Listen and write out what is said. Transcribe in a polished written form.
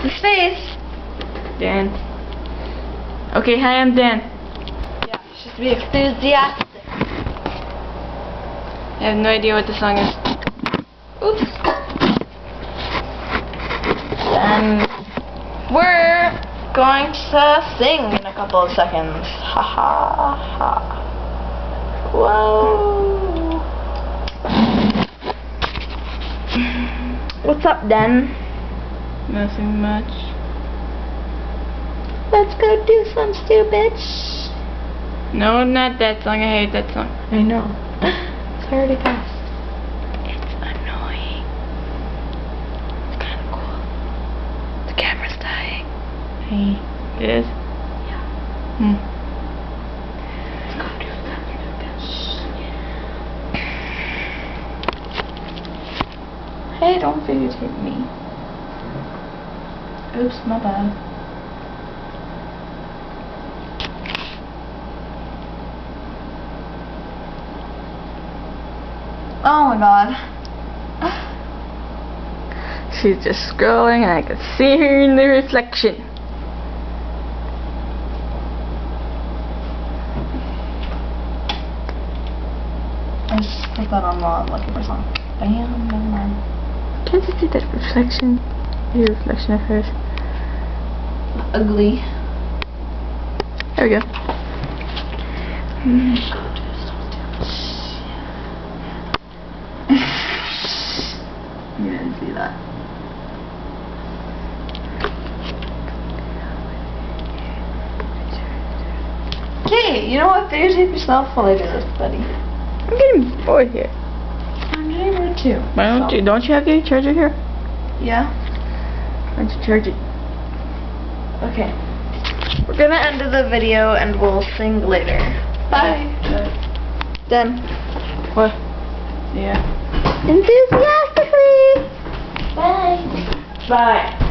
his face. Dan. Okay, hi, I'm Dan. Yeah, just be enthusiastic. I have no idea what the song is. Oops. And we're going to sing in a couple of seconds. Ha ha ha. Whoa. What's up, Dan? Nothing much. Let's go do some stupid No, not that song. I hate that song. I know. It's already passed. It's annoying. It's kind of cool. The camera's dying. Hey, it is? Yeah. Hmm. Let's go do that stupid. Hey, don't videotape me. Oops, my bad. Oh my god. She's just scrolling and I can see her in the reflection. I just put that on the Lucky for song. Bam, never mind. Can't you see that reflection? Your reflection of hers. Ugly. There we go. You didn't see that. Okay, you know what? Videotape yourself while I do this, buddy. I'm getting bored here. I'm getting bored too. Why don't you have your charger here? Yeah? Why don't you charge it? Okay. We're gonna end the video and we'll sing later. Bye. Then. What? Yeah. Enthusiastically. Bye. Bye.